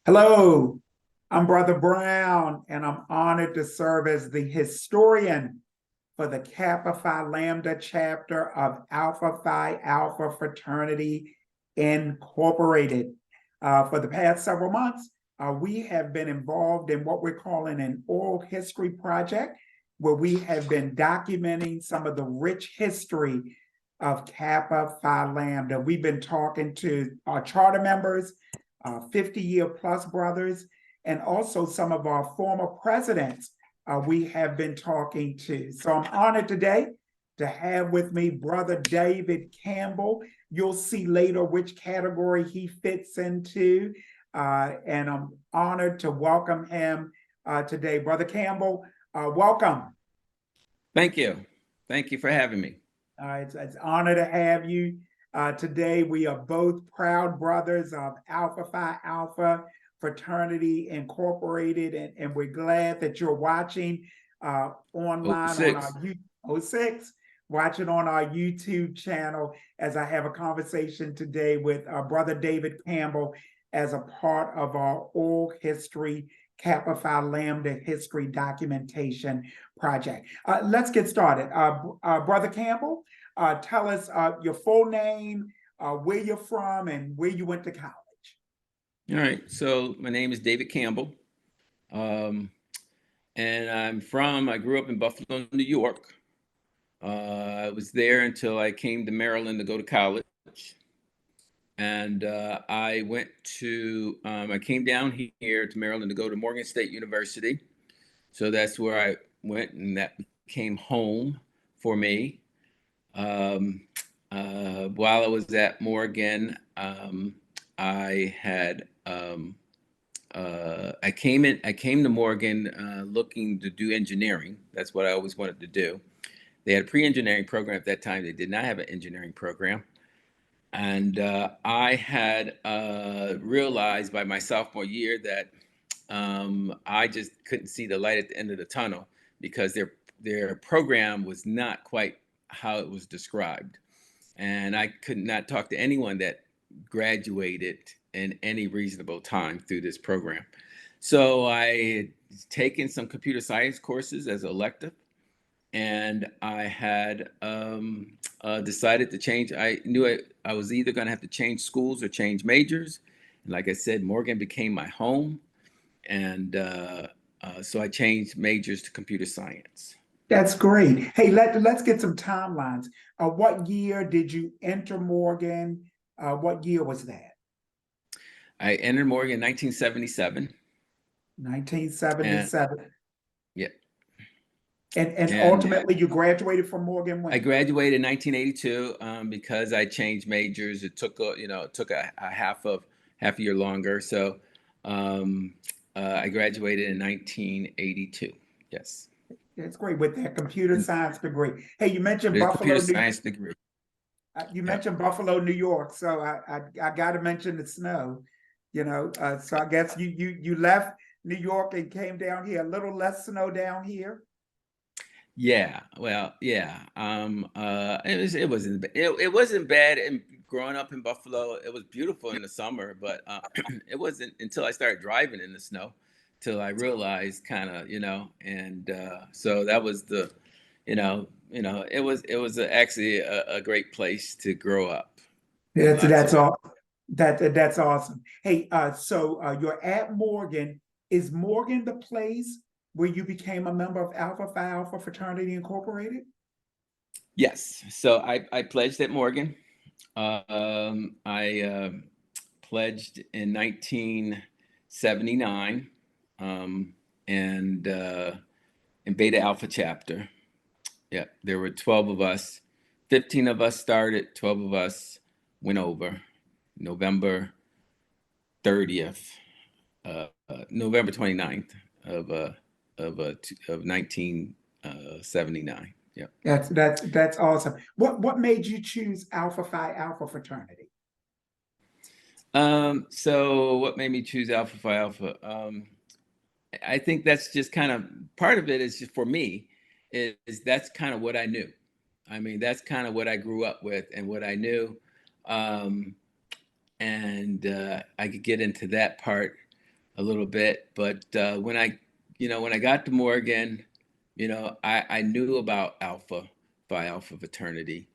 Hello, I'm Brother Brown, and I'm honored to serve as the historian for the Kappa Phi Lambda chapter of Alpha Phi Alpha Fraternity Incorporated. For the past several months, we have been involved in what we're calling an oral history project, where we have been documenting some of the rich history of Kappa Phi Lambda. We've been talking to our charter members, 50-year plus brothers, and also some of our former presidents we have been talking to. So I'm honored today to have with me Brother David Campbell. You'll see later which category he fits into. And I'm honored to welcome him today. Brother Campbell, welcome. Thank you. Thank you for having me. It's an honor to have you. Today, we are both proud brothers of Alpha Phi Alpha Fraternity Incorporated, and we're glad that you're watching online on our 06. '06, watching on our YouTube channel as I have a conversation today with Brother David Campbell as a part of our oral history Kappa Phi Lambda history documentation project. Let's get started. Brother Campbell, tell us your full name, where you're from, and where you went to college. All right. So my name is David Campbell. And I grew up in Buffalo, New York. I was there until I came to Maryland to go to college. And I came down here to Maryland to go to Morgan State University. So that's where I went, and that became home for me. While I was at Morgan, I came to Morgan looking to do engineering. That's what I always wanted to do. They had a pre-engineering program at that time. They did not have an engineering program. And I had realized by my sophomore year that I just couldn't see the light at the end of the tunnel because their program was not quite how it was described. And I could not talk to anyone that graduated in any reasonable time through this program. So I had taken some computer science courses as an elective, and I had decided to change. I knew I was either going to have to change schools or change majors. And like I said, Morgan became my home, and so I changed majors to computer science. That's great. Hey, let's get some timelines. What year did you enter Morgan? What year was that? I entered Morgan in 1977, and 1977. yeah, And and ultimately, you graduated from Morgan I when? graduated in 1982 because I changed majors. It took a half a year longer. So I graduated in 1982. Yes, That's great with that computer and science degree. Hey, you mentioned the computer Buffalo, New science degree. you Yeah. mentioned Buffalo, New York, so I got to mention the snow. So I guess you left New York and came down here. A little less snow down here. Yeah, well, yeah. It wasn't bad. And growing up in Buffalo, it was beautiful in the summer, but it wasn't until I started driving in the snow till I realized kind of, and so that was it was actually a great place to grow up in That's lots of that's ways. all. That's awesome. Hey, so you're at Morgan. Is Morgan the place where you became a member of Alpha Phi Alpha Fraternity Incorporated? Yes, so I pledged at Morgan. I pledged in 1979, and in Beta Alpha chapter. Yeah, there were 12 of us. 15 of us started, 12 of us went over. November 30th, November 29th of 1979. Yeah. That's awesome. What made you choose Alpha Phi Alpha Fraternity? So what made me choose Alpha Phi Alpha? I think that's just kind of part of it is just for me is that's kind of what I knew. I mean, that's kind of what I grew up with and what I knew. And I could get into that part. a little bit. But when I got to Morgan, I knew about Alpha Phi Alpha fraternity.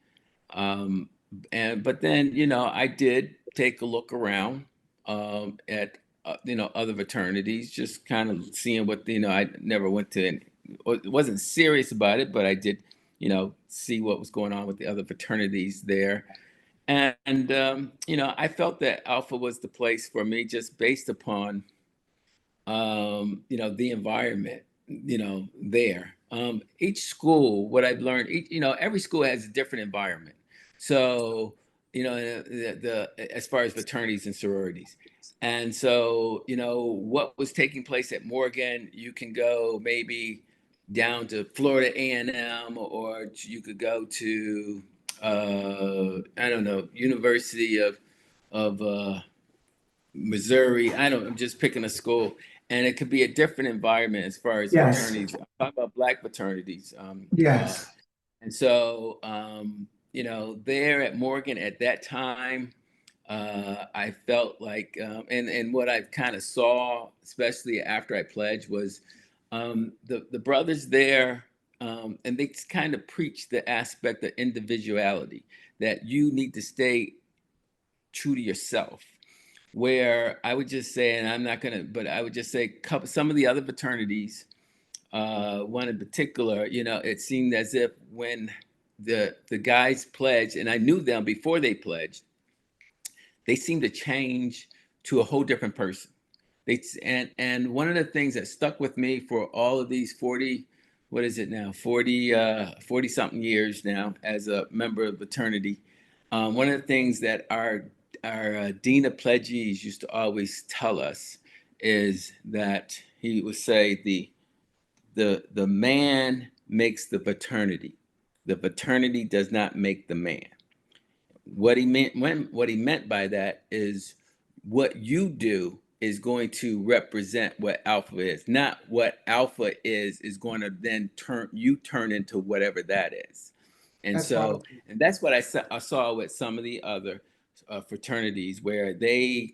Um, but then, I did take a look around at other fraternities, just kind of seeing what I never went to, and wasn't serious about it, but I did, see what was going on with the other fraternities there. And I felt that Alpha was the place for me, just based upon the environment, there. Each school, what I've learned, every school has a different environment. So, as far as fraternities and sororities. And so, what was taking place at Morgan, you can go maybe down to Florida A&M, or you could go to, I don't know, University of Missouri. I'm just picking a school, and it could be a different environment as far as Yes, fraternities. I'm talking about Black fraternities. yes, And so, there at Morgan at that time, I felt like, and what I kind of saw, especially after I pledged, was the brothers there, and they kind of preach the aspect of individuality, that you need to stay true to yourself. Where I would just say, and I'm not gonna, but I would just say, some of the other fraternities, one in particular, it seemed as if when the guys pledged, and I knew them before they pledged, they seemed to change to a whole different person. And one of the things that stuck with me for all of these 40, what is it now, 40 something years now as a member of fraternity, one of the things that our dean of pledgees used to always tell us is that he would say the man makes the fraternity. The fraternity does not make the man. What he meant by that is what you do is going to represent what alpha is, not what alpha is going to then turn into whatever that is. And that's right. so, and that's what I saw with some of the other fraternities, where they,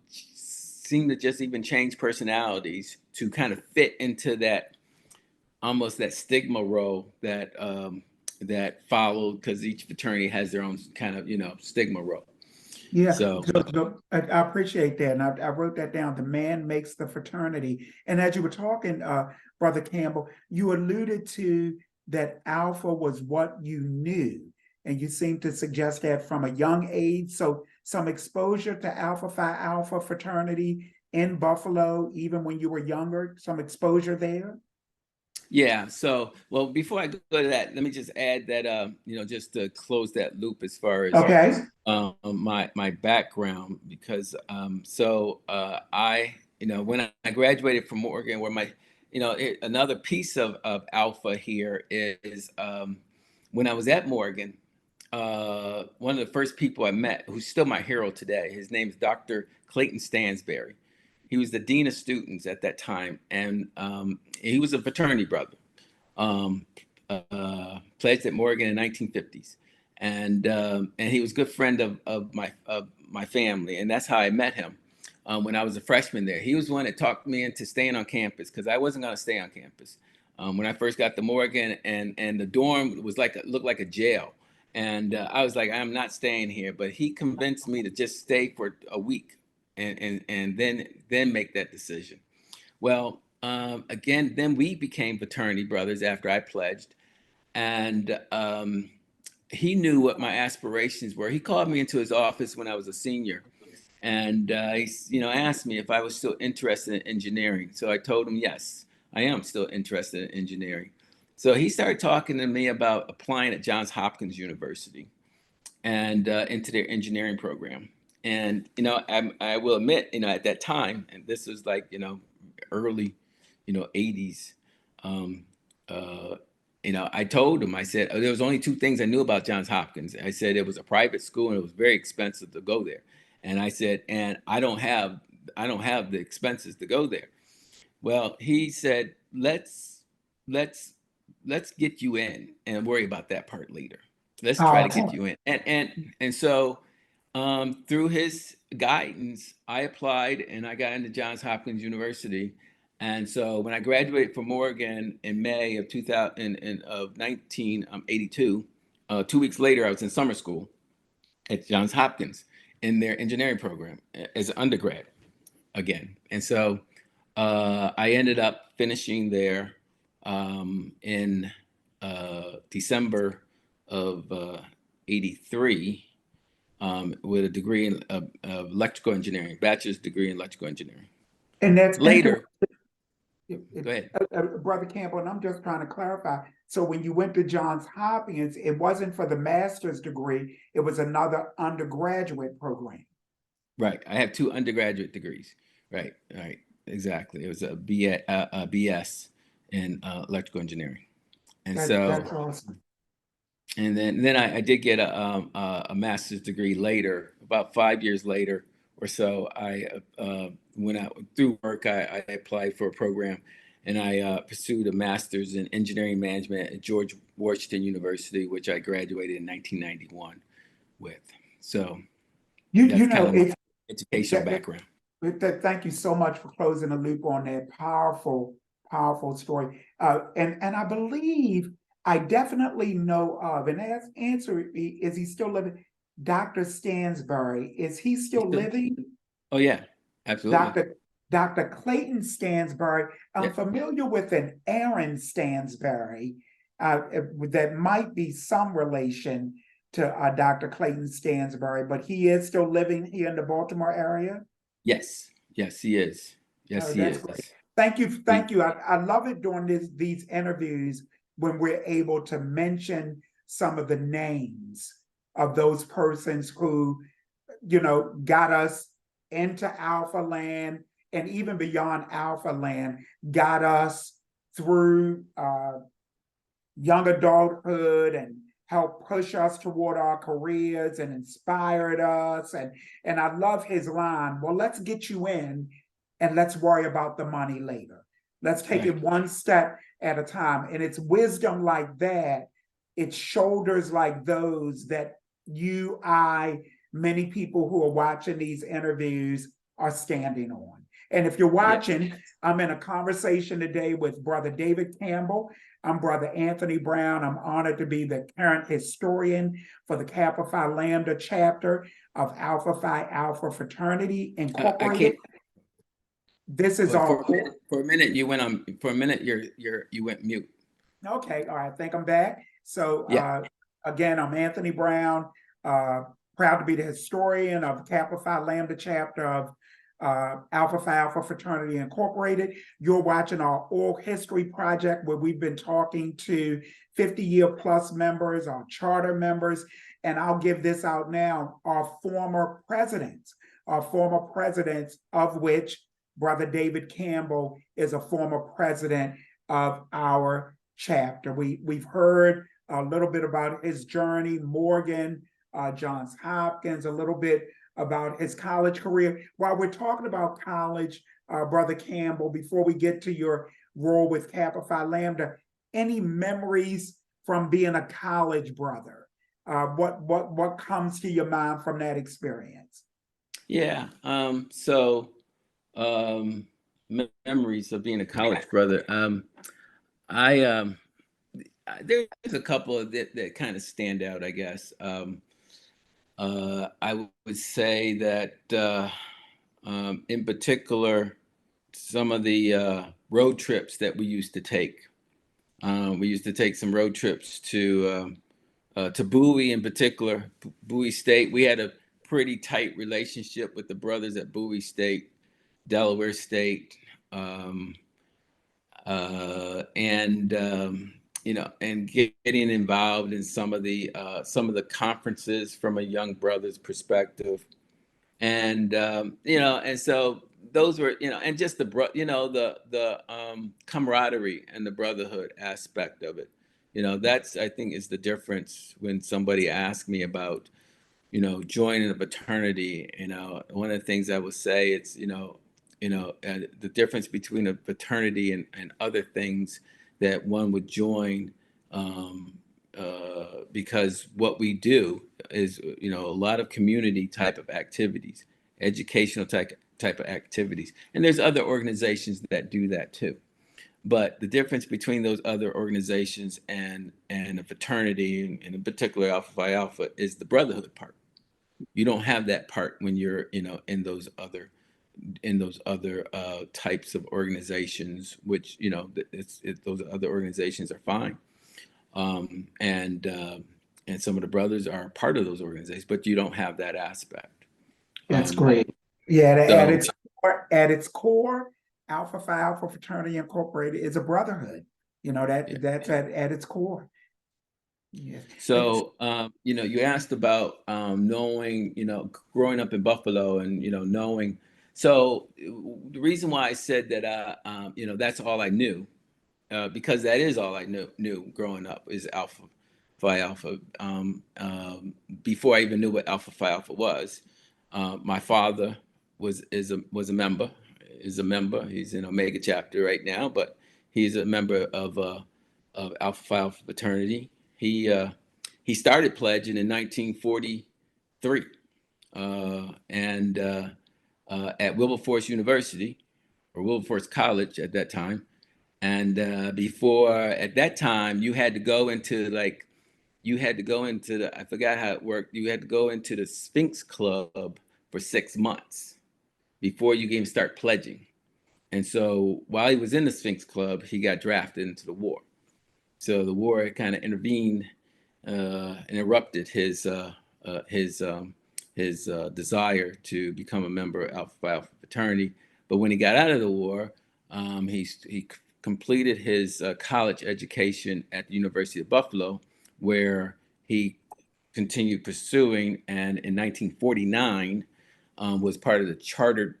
seem to just even change personalities to kind of fit into that, almost that stigma role that followed, because each fraternity has their own kind of stigma role. Yeah, So I appreciate that, and I wrote that down. The man makes the fraternity. And as you were talking, Brother Campbell, you alluded to that alpha was what you knew, and you seem to suggest that from a young age. So some exposure to Alpha Phi Alpha fraternity in Buffalo, even when you were younger, some exposure there. yeah, so well, before I go to that, let me just add that just to close that loop as far as Okay. my background, because I when I graduated from Morgan, where another piece of alpha here is, when I was at Morgan, one of the first people I met, who's still my hero today, his name is Dr. Clayton Stansberry. He was the dean of students at that time, and he was a fraternity brother. Um, Pledged at Morgan in 1950s, and he was a good friend of my family, and that's how I met him. When I was a freshman there, he was the one that talked me into staying on campus, because I wasn't going to stay on campus. When I first got to Morgan, and the dorm was looked like a jail, and I was like, I'm not staying here. But he convinced me to just stay for a week, and then make that decision. Well, again, then we became fraternity brothers after I pledged, and he knew what my aspirations were. He called me into his office when I was a senior, and he, asked me if I was still interested in engineering. So I told him yes, I am still interested in engineering. So he started talking to me about applying at Johns Hopkins University, and into their engineering program. And I will admit, at that time, and this was like early, 80s. Um, uh, I told him, I said, there was only two things I knew about Johns Hopkins. I said it was a private school and it was very expensive to go there. And I said, and I don't have the expenses to go there. Well, he said, let's let's get you in and worry about that part later. Let's try to get Powerful. you in. And so Through his guidance, I applied and I got into Johns Hopkins University. And so when I graduated from Oregon in May of 2000 of 1982, 2 weeks later, I was in summer school at Johns Hopkins in their engineering program as an undergrad again. And so I ended up finishing there in December of '83 with a degree of electrical engineering, bachelor's degree in electrical engineering. And that's interesting. Later, go ahead. Brother Campbell, and I'm just trying to clarify. So when you went to Johns Hopkins, it wasn't for the master's degree, it was another undergraduate program. Right. I have 2 undergraduate degrees. Right. Right. Exactly. It was a BS in electrical engineering. And so, That's awesome. and then I did get a master's degree later, about 5 years later or so. I went out through work. I applied for a program, and I pursued a master's in engineering management at George Washington University, which I graduated in 1991 with. So You that's know, kind of my it's educational background. thank you so much for closing the loop on that powerful, powerful story. And I believe I definitely know of, and answer, is he still living? Dr. Stansbury, is he still living? Oh yeah, absolutely. Dr. Clayton Stansbury. I'm Yeah. familiar with an Aaron Stansbury that might be some relation to Dr. Clayton Stansbury, but he is still living here in the Baltimore area. Yes. Yes, he is. Yes, Oh, he that's is. great. Thank you. Thank you. I love it during these interviews when we're able to mention some of the names of those persons who, got us into Alpha Land and even beyond Alpha Land, got us through young adulthood and helped push us toward our careers and inspired us. And I love his line, well, let's get you in and let's worry about the money later. Let's take it one step at a time. And it's wisdom like that, it's shoulders like those that many people who are watching these interviews are standing on. And if you're watching, I'm in a conversation today with Brother David Campbell. I'm Brother Anthony Brown. I'm honored to be the current historian for the Kappa Phi Lambda chapter of Alpha Phi Alpha Fraternity Incorporated. This is for our a minute you went on. For a minute you went mute. Okay, all right. I think I'm back. So Yeah. again, I'm Anthony Brown. Proud to be the historian of Kappa Phi Lambda chapter of Alpha Phi Alpha Fraternity Incorporated. You're watching our oral history project where we've been talking to 50-year plus members, our charter members, and I'll give this out now, our former presidents, of which Brother David Campbell is a former president of our chapter. We've heard a little bit about his journey, Morgan, Johns Hopkins, a little bit about his college career. While we're talking about college, Brother Campbell, before we get to your role with Kappa Phi Lambda, any memories from being a college brother? What comes to your mind from that experience? Yeah. Memories of being a college brother. I there's a couple that kind of stand out, I guess. I would say that in particular, some of the road trips that we used to take. We used to take some road trips to Bowie in particular, Bowie State. We had a pretty tight relationship with the brothers at Bowie State, Delaware State, and and getting involved in some of the conferences from a young brother's perspective, and and so those were and just the camaraderie and the brotherhood aspect of it. That's, I think, is the difference when somebody asks me about joining a fraternity. One of the things I would say, it's the difference between a fraternity and other things that one would join, because what we do is, you know, a lot of community type of activities, educational type of activities, and there's other organizations that do that too. But the difference between those other organizations and a fraternity, and in particular Alpha Phi Alpha, is the brotherhood part. You don't have that part when you're, you know, in those other types of organizations, which, you know, those other organizations are fine, um, and uh, and some of the brothers are part of those organizations, but you don't have that aspect. That's Um, great. Yeah, so at its core, Alpha Phi Alpha Fraternity Incorporated is a brotherhood. You know, yeah. that's at its core. Yes. So, you know, you asked about knowing, you know, growing up in Buffalo and, you know, knowing. So the reason why I said that, you know, that's all I knew, because that is all I knew growing up is Alpha Phi Alpha. Before I even knew what Alpha Phi Alpha was, my father was a member, is a member. He's in Omega chapter right now, but he's a member of Alpha Phi Alpha fraternity. He started pledging in 1943, and at Wilberforce University or Wilberforce College at that time. And before at that time, you had to go into I forgot how it worked. You had to go into the Sphinx Club for 6 months before you can even start pledging. And so while he was in the Sphinx Club, he got drafted into the war. So the war kind of intervened, interrupted his desire to become a member of Alpha Phi Alpha fraternity. But when he got out of the war, he completed his college education at the University of Buffalo, where he continued pursuing, and in 1949 was part of the chartered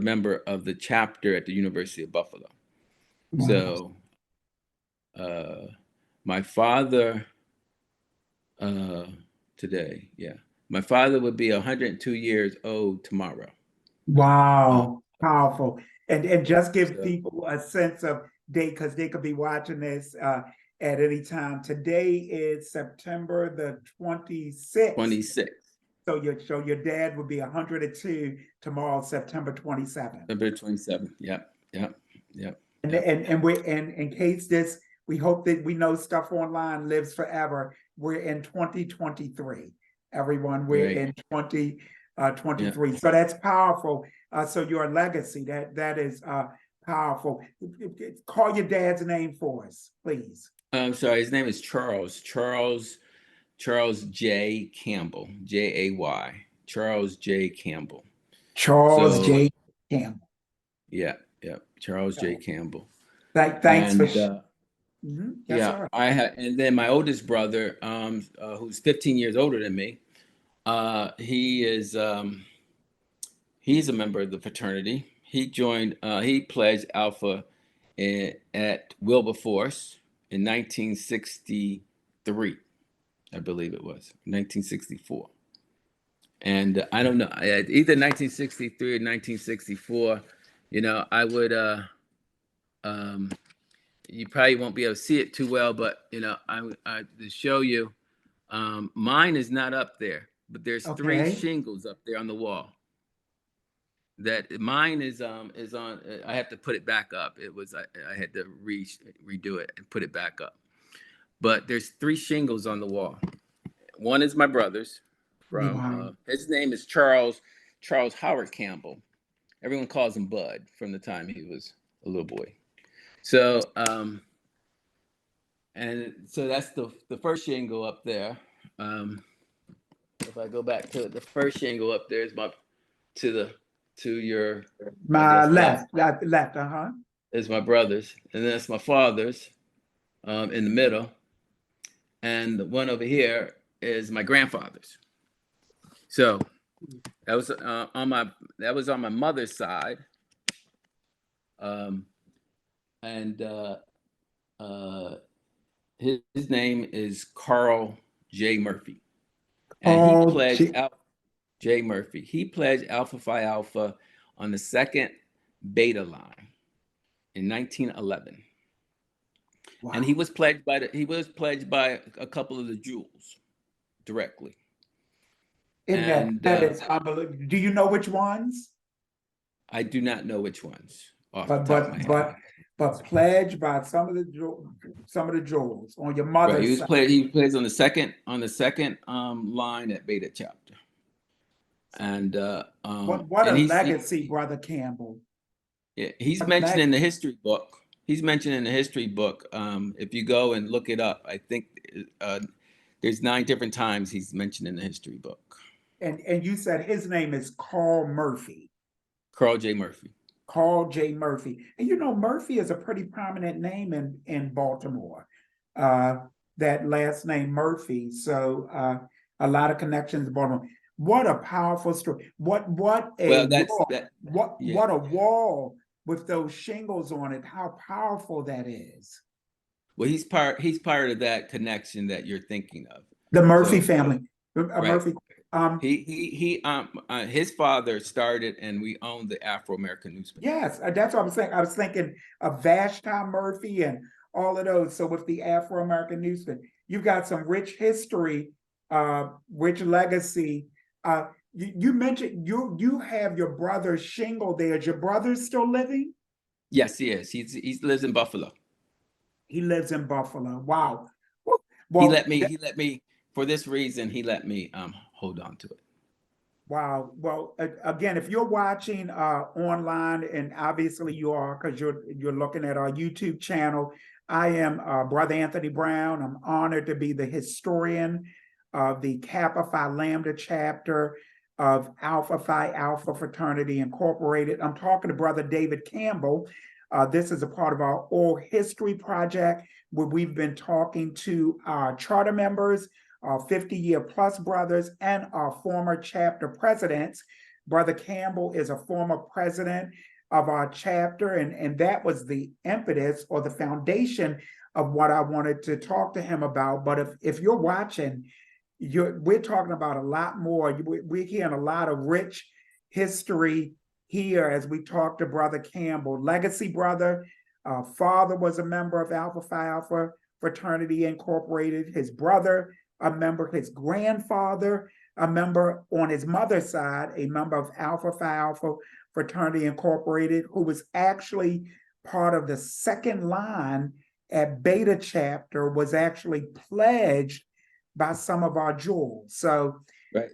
member of the chapter at the University of Buffalo. Wow. So uh, my father uh, today, yeah, my father would be 102 years old tomorrow. Uh, Wow, powerful. And just give so people a sense of date because they could be watching this at any time. Today is September the 26th. 26, So your dad would be 102 tomorrow, September 27th. February 27th. Yep, yep, yep, And yep. in case this, we hope that we know stuff online lives forever. We're in 2023. Everyone, we're Right. in Yeah. 2023. So that's powerful. So your legacy, that is powerful. Call your dad's name for us, please. I'm sorry. His name is Charles. Charles J. Campbell. Jay. Charles J. Campbell. Charles So J. Campbell. yeah, yeah. Charles J. Campbell. Thanks for And yes, yeah, sir. I had, and then my oldest brother, who's 15 years older than me, he is he's a member of the fraternity. He pledged Alpha at Wilberforce in 1963, I believe it was 1964. And I don't know, either 1963 or 1964. You know, I would um, you probably won't be able to see it too well, but you know, I to show you, mine is not up there, but there's three Okay. shingles up there on the wall. That mine is on. I have to put it back up. I had to redo it and put it back up. But there's three shingles on the wall. One is my brother's. From Wow. his name is Charles Howard Campbell. Everyone calls him Bud from the time he was a little boy. So and so that's the first shingle up there. Um, if I go back to the first shingle up there is my to the to your, I My guess, left left, uh-huh. is my brother's, and that's my father's, in the middle, and the one over here is my grandfather's. So that was on my mother's side, um, and uh, his name is Carl J. Murphy, and he Oh, pledged out J. Murphy. He pledged Alpha Phi Alpha on the second beta line in 1911. And Wow. he was pledged by a couple of the jewels directly. Isn't And that is unbelievable. Do you know which ones? I do not know which ones off the But top of my but head. but but pledged by some of the jewels on your Right. mother's side. He plays on the second line at Beta chapter. And What a he's legacy, Brother Campbell. yeah, he's What mentioned leg in the history book. He's mentioned in the history book. If you go and look it up, I think there's 9 different times he's mentioned in the history book. and you said his name is Carl Murphy. Carl J. Murphy. Carl J. Murphy. And you know, Murphy is a pretty prominent name in Baltimore. That last name Murphy. So a lot of connections to Baltimore. What a powerful story. What a Well, wall. yeah. What a wall with those shingles on it. How powerful that is. Well, he's part of that connection that you're thinking of. The Murphy So family. right. Murphy. His father started and we owned the Afro-American newspaper. Yes, that's what I was saying. I was thinking of Vashti Murphy and all of those. So with the Afro-American newspaper, you've got some rich history, rich legacy. You mentioned you have your brother's shingle there. Is your brother still living? Yes, he is. He lives in Buffalo. He lives in Buffalo. Wow. He Well, let me for this reason, he let me hold on to it. wow. Well, again, if you're watching online, and obviously you are because you're looking at our YouTube channel, I am Brother Anthony Brown. I'm honored to be the historian of the Kappa Phi Lambda chapter of Alpha Phi Alpha Fraternity Incorporated. I'm talking to Brother David Campbell. This is a part of our oral history project where we've been talking to our charter members, our 50-year plus brothers, and our former chapter presidents. Brother Campbell is a former president of our chapter, and that was the impetus or the foundation of what I wanted to talk to him about. But if you're watching, we're talking about a lot more. We're hearing a lot of rich history here as we talk to Brother Campbell, legacy brother. Father was a member of Alpha Phi Alpha Fraternity Incorporated. His brother, a member, his grandfather, a member on his mother's side, a member of Alpha Phi Alpha Fraternity Incorporated, who was actually part of the second line at Beta chapter, was actually pledged by some of our jewels. So, right.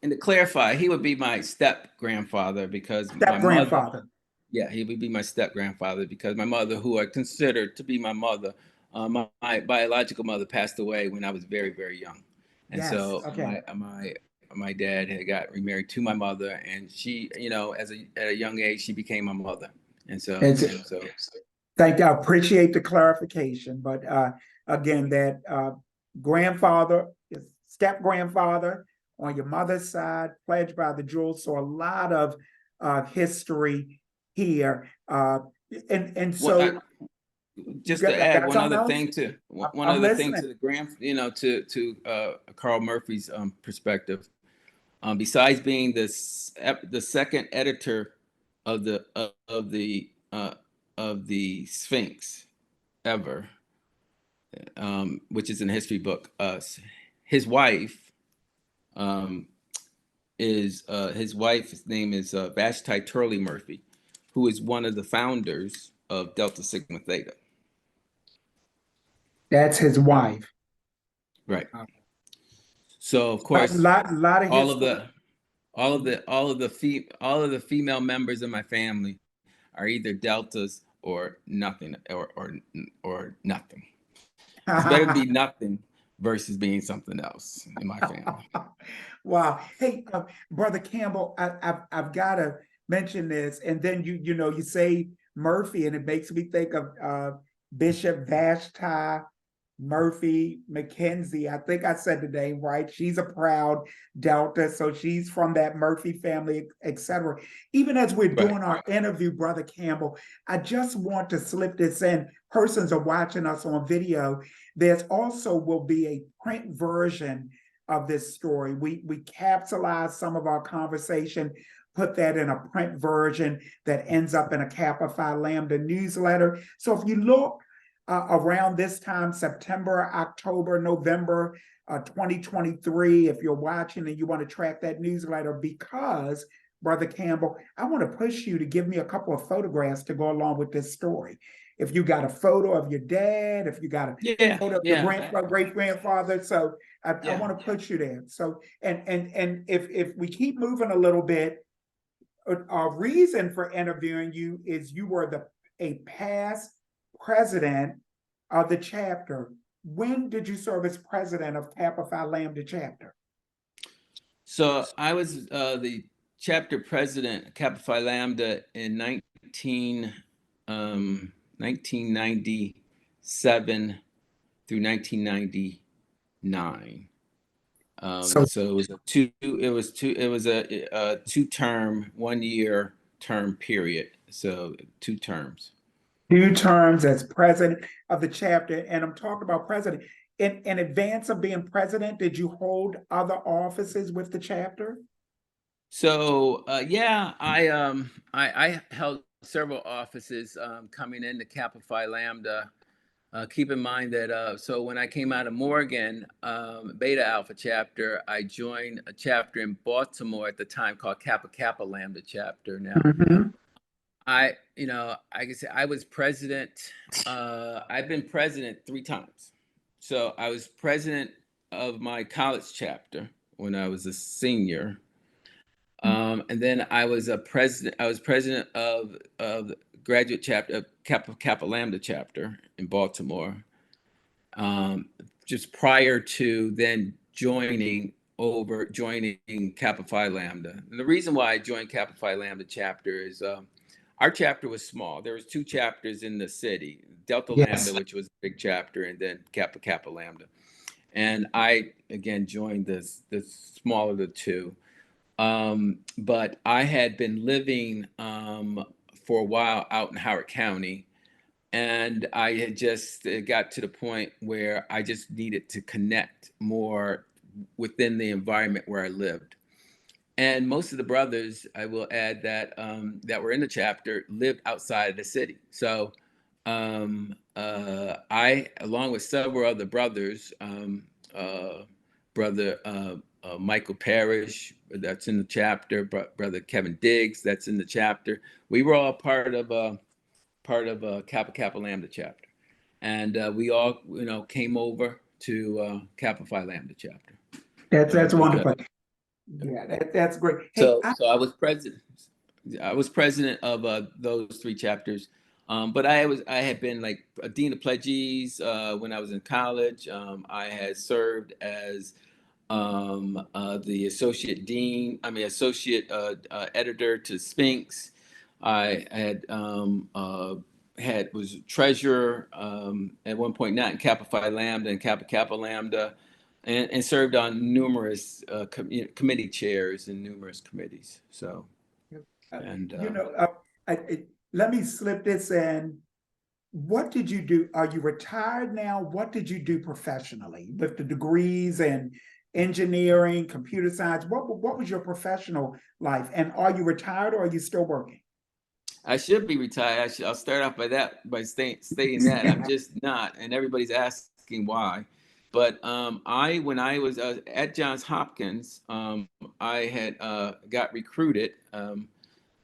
And to clarify, he would be my step grandfather because my mother. Grandfather. Yeah, he would be my step grandfather because my mother, who I considered to be my mother, my biological mother passed away when I was very, very young, and Yes. so Okay. my dad had got remarried to my mother, and she, at a young age, she became my mother, and so thank you. I appreciate the clarification, but again, that grandfather, step grandfather on your mother's side, pledged by the jewels. So a lot of history here, and so just to add one other thing to Carl Murphy's perspective. Besides being the second editor of the Sphinx ever, which is in a history book, his wife his wife's name is Vashti Turley Murphy, who is one of the founders of Delta Sigma Theta. That's his wife. Right. So of course, lot of all of the female members of my family are either deltas or nothing, or nothing. It's better to be nothing versus being something else in my family. Wow. Hey, Brother Campbell, I've got to mention this, and then you say Murphy, and it makes me think of Bishop Vashti Murphy McKenzie. I think I said the name right. She's a proud Delta, so she's from that Murphy family, etc. Even as we're doing our interview, Brother Campbell, I just want to slip this in. Persons are watching us on video. There's also will be a print version of this story. We capsulize some of our conversation, put that in a print version that ends up in a Kappa Phi Lambda newsletter. So if you look around this time, September, October, November 2023, if you're watching and you want to track that newsletter, because, Brother Campbell, I want to push you to give me a couple of photographs to go along with this story. If you got a photo of your dad, if you got a photo of your great grandfather, so I want to push you there. So and if we keep moving a little bit, a reason for interviewing you is you were a past president of the chapter. When did you serve as president of Kappa Phi Lambda chapter? So I was the chapter president, Kappa Phi Lambda, in 1997 through 1999. So it was a two-term, 1-year term period. So 2 terms. 2 terms as president of the chapter. And I'm talking about president. In advance of being president, did you hold other offices with the chapter? So I held several offices coming into Kappa Phi Lambda. Keep in mind that so when I came out of Morgan Beta Alpha chapter, I joined a chapter in Baltimore at the time called Kappa Lambda chapter. Now, I can say I was president. I've been president 3 times. So I was president of my college chapter when I was a senior. And then I was president of the graduate chapter of Kappa Lambda chapter in Baltimore. Just prior to then joining Kappa Phi Lambda. And the reason why I joined Kappa Phi Lambda chapter is our chapter was small. There was 2 chapters in the city, Delta Lambda, which was a big chapter, and then Kappa Lambda. And I, again, joined the smaller of the 2. But I had been living for a while out in Howard County, and I had just got to the point where I just needed to connect more within the environment where I lived. And most of the brothers, I will add, that that were in the chapter lived outside of the city. So I, along with several other brothers, brother Michael Parrish, that's in the chapter, brother Kevin Diggs, that's in the chapter. We were all part of Kappa Lambda chapter, and we all came over to Kappa Phi Lambda chapter. That's wonderful. Yeah, that's great. Hey, so I was president. I was president of those 3 chapters. But I had been like a dean of pledges when I was in college. I had served as the associate editor to Sphinx. I was treasurer at one point, not in Kappa Phi Lambda and Kappa Lambda, and served on numerous committee chairs in numerous committees. So, and let me slip this in. What did you do? Are you retired now? What did you do professionally with the degrees and engineering, computer science? What was your professional life? And are you retired or are you still working? I should be retired. I'll start off by stating that I'm just not, and everybody's asking why. But when I was at Johns Hopkins, I had got recruited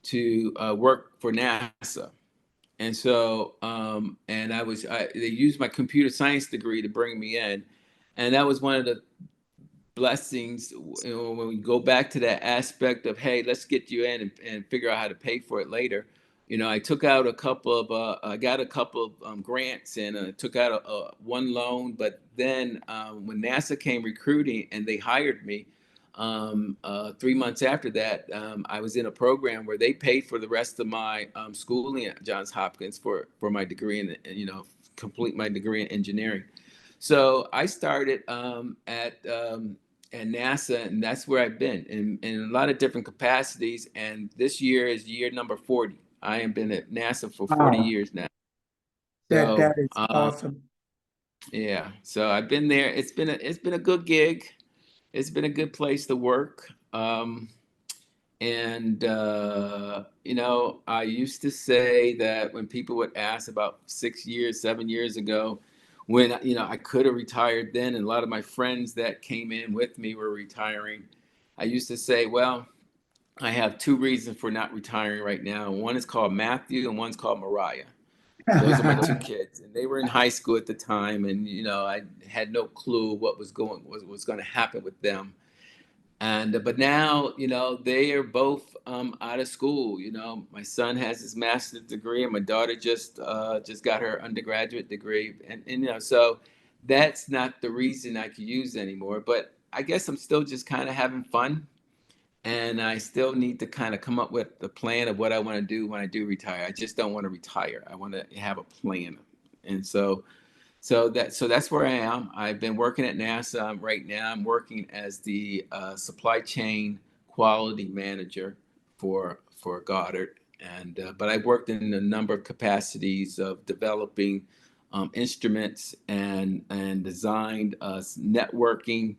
to work for NASA. And so, they used my computer science degree to bring me in. And that was one of the blessings, when we go back to that aspect of, hey, let's get you in and figure out how to pay for it later. I took out I got a couple of grants, and took out one loan. But then when NASA came recruiting and they hired me, 3 months after that, I was in a program where they paid for the rest of my schooling at Johns Hopkins for my degree complete my degree in engineering. So I started at NASA, and that's where I've been in a lot of different capacities. And this year is year number 40. I have been at NASA for 40 years now. So, that is awesome. Yeah, so I've been there. It's been a good gig. It's been a good place to work. And, you know, I used to say that when people would ask about 6 years, 7 years ago, when, you know, I could have retired then, and a lot of my friends that came in with me were retiring, I used to say, well, I have two reasons for not retiring right now. One is called Matthew, and one's called Mariah. Those are my two kids, and they were in high school at the time, and you know, I had no clue what was going to happen with them. And but now, you know, they are both out of school. You know, my son has his master's degree, and my daughter just got her undergraduate degree, and you know, so that's not the reason I could use anymore. But I guess I'm still just kind of having fun, and I still need to kind of come up with the plan of what I want to do when I do retire. I just don't want to retire. I want to have a plan, and so that's where I am. I've been working at NASA. Right now, I'm working as the supply chain quality manager for Goddard, and but I've worked in a number of capacities of developing instruments and designed networking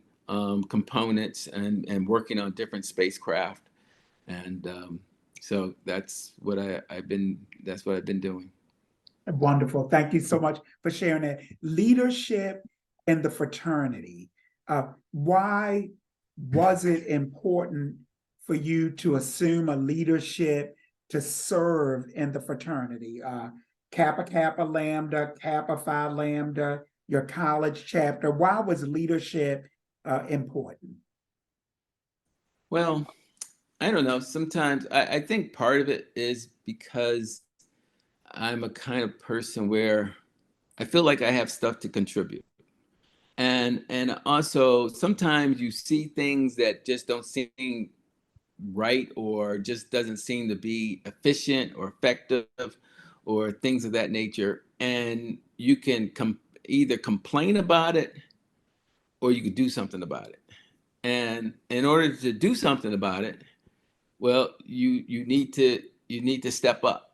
components and working on different spacecraft, and so that's what I've been doing. Wonderful. Thank you so much for sharing that. Leadership in the fraternity. Why was it important for you to assume a leadership to serve in the fraternity? Kappa Kappa Lambda, Kappa Phi Lambda, your college chapter. Why was leadership important? Well, I don't know. Sometimes I think part of it is because I'm a kind of person where I feel like I have stuff to contribute. And also sometimes you see things that just don't seem right or just doesn't seem to be efficient or effective or things of that nature. And you can either complain about it or you could do something about it. And in order to do something about it, well, you need to step up.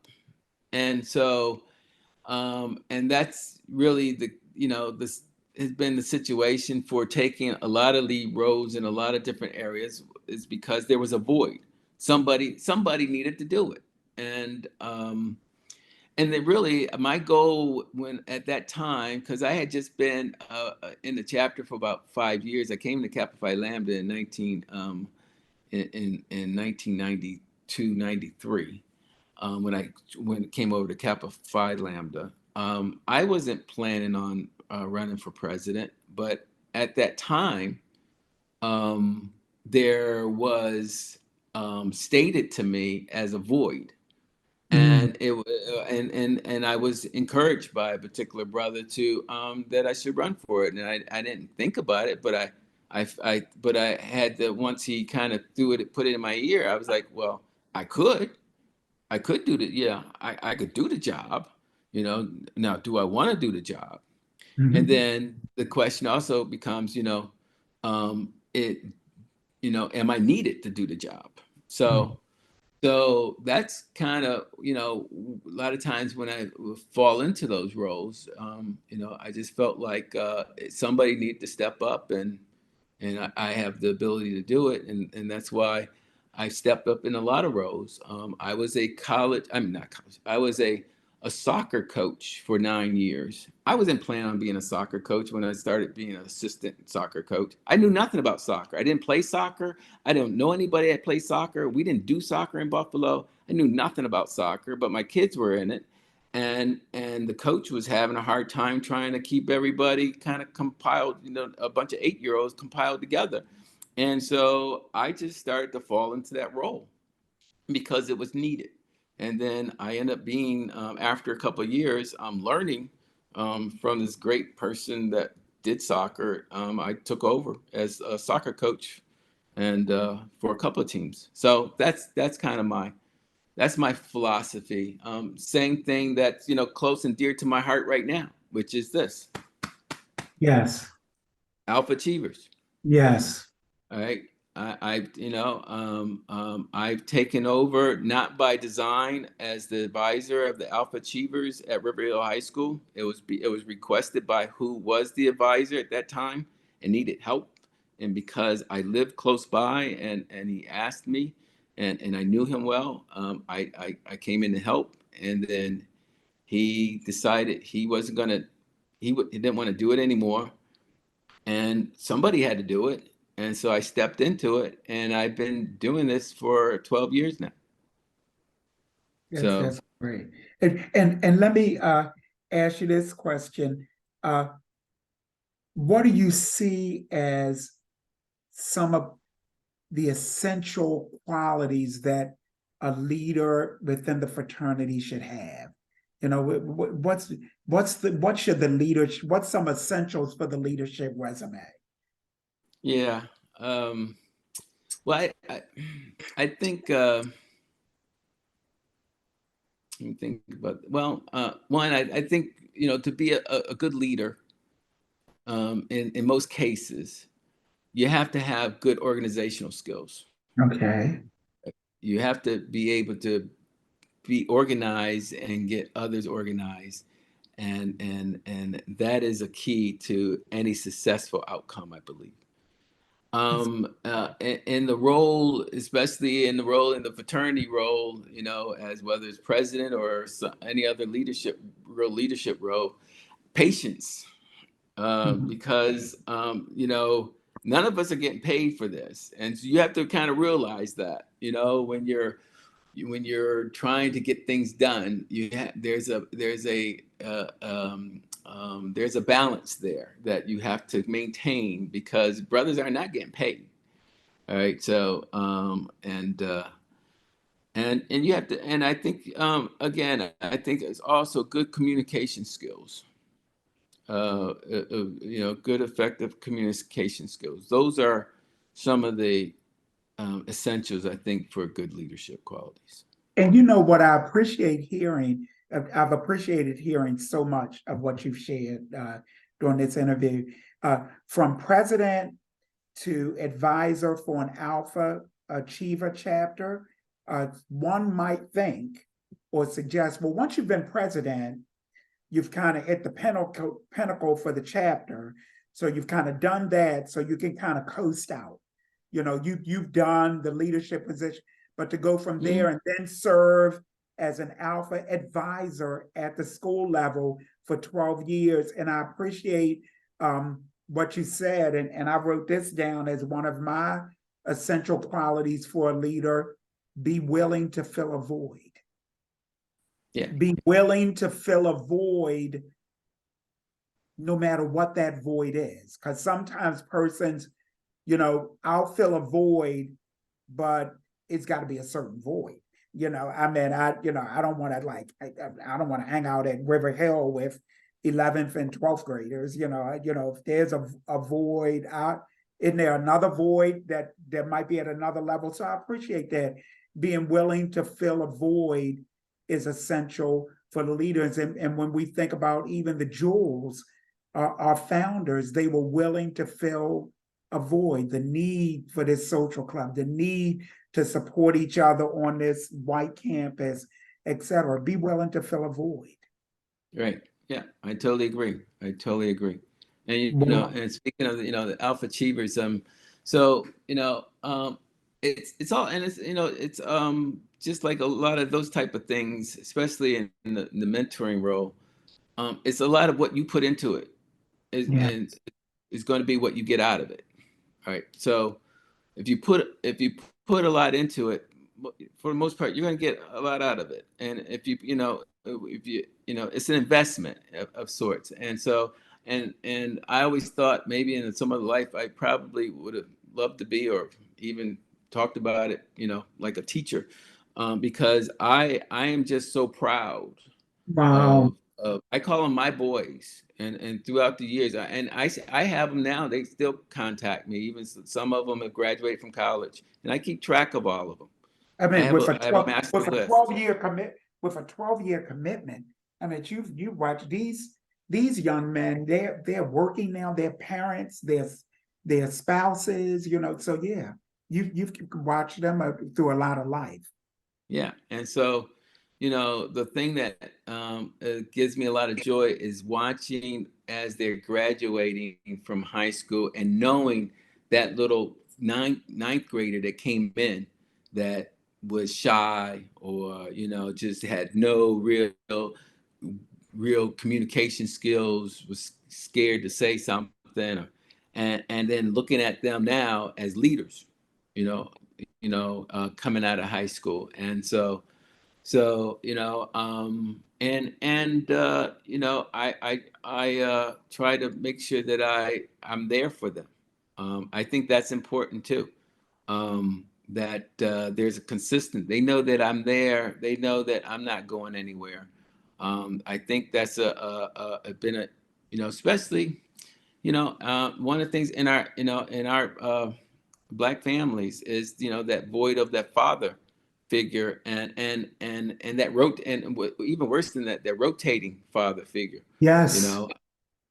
And so and that's really the you know this has been the situation for taking a lot of lead roles in a lot of different areas is because there was a void. Somebody needed to do it, and they really my goal when at that time, because I had just been in the chapter for about 5 years. I came to Kappa Phi Lambda in 1992, 93, when it came over to Kappa Phi Lambda. I wasn't planning on running for president, but at that time, there was stated to me as a void, Mm. and and I was encouraged by a particular brother to that I should run for it, and I didn't think about it, but but I had the once he kind of put it in my ear, I was like, well, I could. I could do the yeah, I could do the job, you know. Now, do I want to do the job? And Mhm. then the question also becomes, it, am I needed to do the job? Mm. So that's kind of, a lot of times when I fall into those roles, I just felt like somebody needed to step up, and I have the ability to do it, and that's why I stepped up in a lot of roles. I was a college, I mean not college, I was a soccer coach for 9 years. I wasn't planning on being a soccer coach when I started being an assistant soccer coach. I knew nothing about soccer. I didn't play soccer. I don't know anybody that plays soccer. We didn't do soccer in Buffalo. I knew nothing about soccer, but my kids were in it, and the coach was having a hard time trying to keep everybody kind of compiled, a bunch of 8-year-olds compiled together. And so I just started to fall into that role because it was needed. And then I ended up being, after a couple of years, learning from this great person that did soccer. I took over as a soccer coach and for a couple of teams. So that's kind of that's my philosophy. Same thing that's close and dear to my heart right now, which is this: Yes. alpha achievers. Yes. All right. I've taken over not by design as the advisor of the Alpha Achievers at River Hill High School. It was requested by who was the advisor at that time and needed help, and because I lived close by, and he asked me, and I knew him well. I came in to help, and then he decided he wasn't gonna, he didn't want to do it anymore, and somebody had to do it, and so I stepped into it, and I've been doing this for 12 years now. So That's great. And let me ask you this question. Uh, what do you see as some of the essential qualities that a leader within the fraternity should have? You know, what should the leader, what's some essentials for the leadership resume? yeah, well, I think let me think about, well, one, I think, to be a good leader, in most cases, you have to have good organizational skills. Okay. You have to be able to be organized and get others organized, and that is a key to any successful outcome, I believe. In the role, especially in the role in the fraternity role, as whether it's president or any other leadership role, patience, Mhm. because none of us are getting paid for this, and so you have to kind of realize that, when you're trying to get things done, there's a balance there that you have to maintain, because brothers are not getting paid. All right, so and you have to, and I think, again, I think it's also good communication skills. Good effective communication skills. Those are some of the essentials, I think, for good leadership qualities. And you know what I appreciate hearing, I've appreciated hearing so much of what you've shared during this interview, from president to advisor for an Alpha Achiever chapter. One might think or suggest, well, once you've been president, you've kind of hit the pinnacle for the chapter. So you've kind of done that, so you can kind of coast out. You've done the leadership position, but to go from Mm-hmm. there and then serve as an Alpha advisor at the school level for 12 years. And I appreciate what you said, and I wrote this down as one of my essential qualities for a leader: be willing to fill a void. Yeah. Be willing to fill a void no matter what that void is. Because sometimes persons, I'll fill a void, but it's got to be a certain void. I mean, I don't want to I don't want to hang out at River Hill with 11th and 12th graders. If there's a void out, isn't there another void that might be at another level? So I appreciate that. Being willing to fill a void is essential for the leaders. And when we think about even the jewels, our founders, they were willing to fill a void, the need for this social club, the need to support each other on this white campus, etc. Be willing to fill a void. Right. Yeah, I totally agree. I totally agree. And Well, and speaking of the alpha achievers, so it's all, and it's just like a lot of those type of things, especially in the mentoring role. It's a lot of what you put into it yeah. and is going to be what you get out of it. All right. So if you put a lot into it, for the most part, you're going to get a lot out of it. And if you it's an investment of sorts. And so, and I always thought maybe in some other life I probably would have loved to be, or even talked about it, like a teacher, because I am just so proud Wow. of I call them my boys, and throughout the years, I have them now. They still contact me. Even some of them have graduated from college, and I keep track of all of them. I I mean, have a master with a list. 12-year with a 12-year commitment. I mean, you watch these young men. They're working now. They're parents. They're spouses. So yeah, you've watched them through a lot of life. Yeah, and so the thing that gives me a lot of joy is watching as they're graduating from high school and knowing that little ninth grader that came in, that was shy, or just had no real communication skills, was scared to say something, and then looking at them now as leaders, you know, coming out of high school. And so I try to make sure that I'm there for them. I think that's important too. That there's a consistent. They know that I'm there. They know that I'm not going anywhere. I think that's been a, especially, one of the things in our, Black families is, that void of that father figure, and that even worse than that, that rotating father figure, you Yes. know,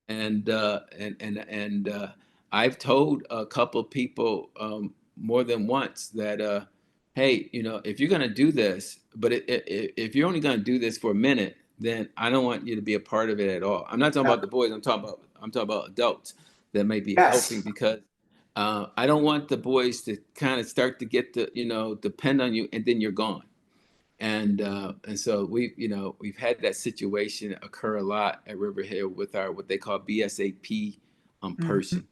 and I've told a couple people, more than once, that hey, if you're going to do this, but if you're only going to do this for a minute, then I don't want you to be a part of it at all. I'm not talking about the boys. I'm talking about adults that may be helping, Yes. because I don't want the boys to kind of start to get to, depend on you, and then you're gone. And so we've had that situation occur a lot at River Hill with our, what they call BSAP, Mhm. person,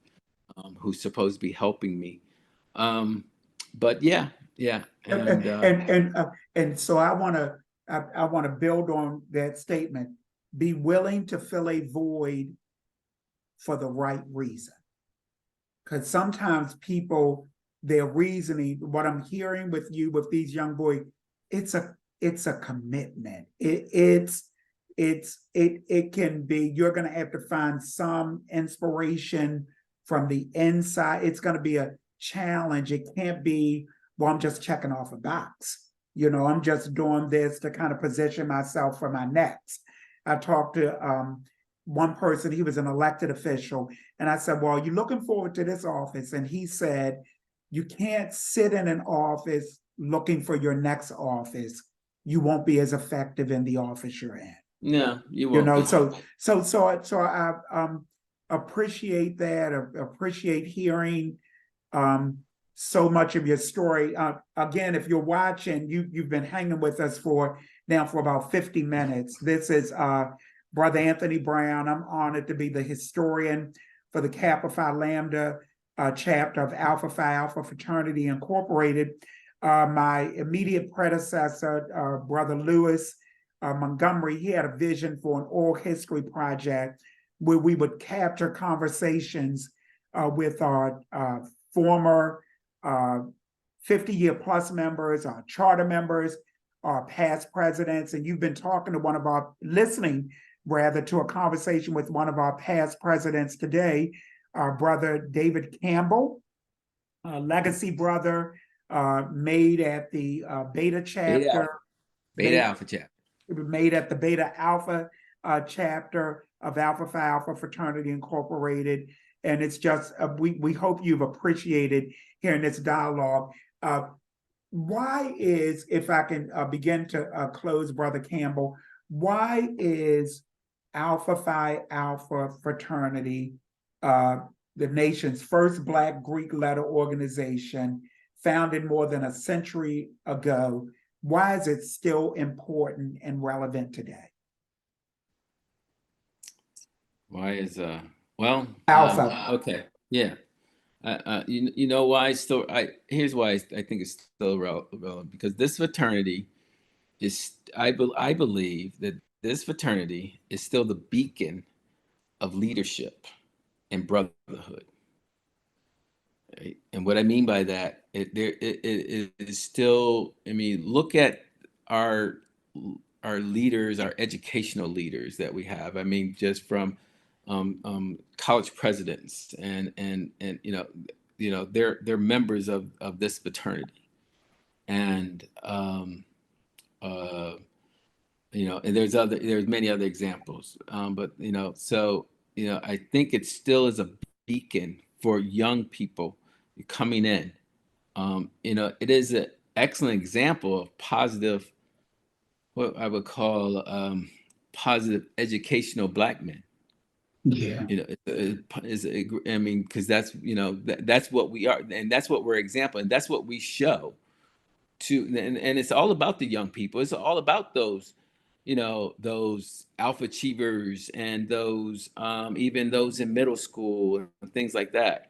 who's supposed to be helping me. Um, but yeah, And and and so I want to build on that statement. Be willing to fill a void for the right reason. Because sometimes people, their reasoning, what I'm hearing with you with these young boys, it's a commitment. It can be, you're gonna have to find some inspiration from the inside. It's gonna be a challenge. It can't be, well, I'm just checking off a box. I'm just doing this to kind of position myself for my next. I talked to one person, he was an elected official, and I said, well, are you looking forward to this office? And he said, you can't sit in an office looking for your next office. You won't be as effective in the office you're in. no, you won't be. So I appreciate that, appreciate hearing so much of your story. Again, if you're watching, you've been hanging with us for about 50 minutes. This is Brother Anthony Brown. I'm honored to be the historian for the Kappa Phi Lambda chapter of Alpha Phi Alpha Fraternity Incorporated. My immediate predecessor, Brother Lewis Montgomery, he had a vision for an oral history project where we would capture conversations with our former 50-year plus members, our charter members, our past presidents. And you've been talking to listening rather to a conversation with one of our past presidents today, our Brother David Campbell, a legacy brother, made at the Beta Beta Alpha, chapter, Beta made, Alpha chapter. made at the Beta Alpha chapter of Alpha Phi Alpha Fraternity Incorporated. And it's just, we hope you've appreciated hearing this dialogue. Why is, if I can begin to close, Brother Campbell, why is Alpha Phi Alpha Fraternity the nation's first Black Greek letter organization, founded more than a century ago? Why is it still important and relevant today? Why is well, Alpha. okay, yeah. You know why it's still, here's why I think it's still relevant, because this fraternity is, I believe that this fraternity is still the beacon of leadership and brotherhood. Right? And what I mean by that, it is still, I mean, look at our leaders, our educational leaders that we have. I mean, just from college presidents, and they're members of this fraternity. And uh, and there's many other examples, but I think it still is a beacon for young people coming in. It is an excellent example of positive, what I would call positive educational Black men. Yeah. I mean, because that's, that's what we are, and that's what we're example, and that's what we show. and it's all about the young people. It's all about those, those alpha achievers and those even those in middle school and things like that.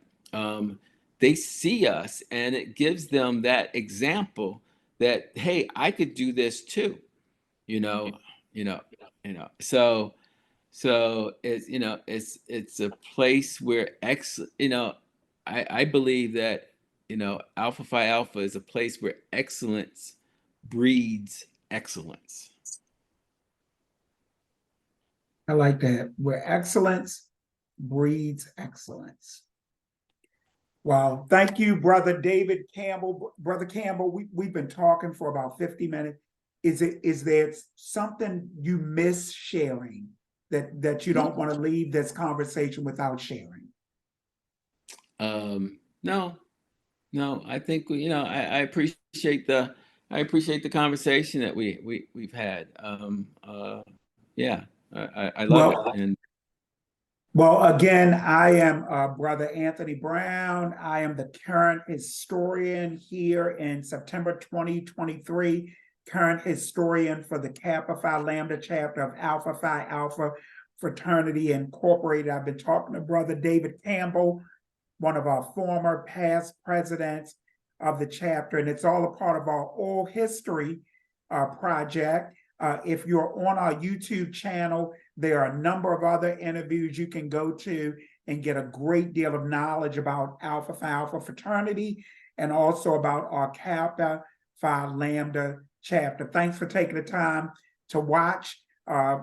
They see us, and it gives them that example that, hey, I could do this too. You know, you know, so it's a place where I believe that Alpha Phi Alpha is a place where excellence breeds excellence. I like that. Where excellence breeds excellence. Well, thank you, Brother David Campbell. Brother Campbell, we've been talking for about 50 minutes. Is there something you miss sharing that you don't want to leave this conversation without sharing? No, I think I appreciate the conversation that we've had. Yeah, I love it. And well, again, I am Brother Anthony Brown. I am the current historian here in September 2023, current historian for the Kappa Phi Lambda chapter of Alpha Phi Alpha Fraternity Incorporated. I've been talking to Brother David Campbell, one of our former past presidents of the chapter, and it's all a part of our oral history project. If you're on our YouTube channel, there are a number of other interviews you can go to and get a great deal of knowledge about Alpha Phi Alpha fraternity and also about our Kappa Phi Lambda chapter. Thanks for taking the time to watch,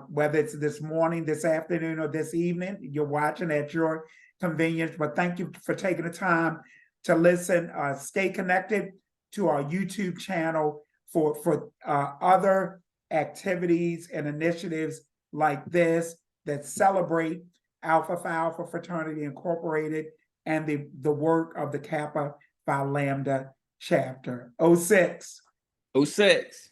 whether it's this morning, this afternoon, or this evening. You're watching at your convenience, but thank you for taking the time to listen. Stay connected to our YouTube channel for other activities and initiatives like this that celebrate Alpha Phi Alpha Fraternity Incorporated and the work of the Kappa Phi Lambda chapter. 06. 06.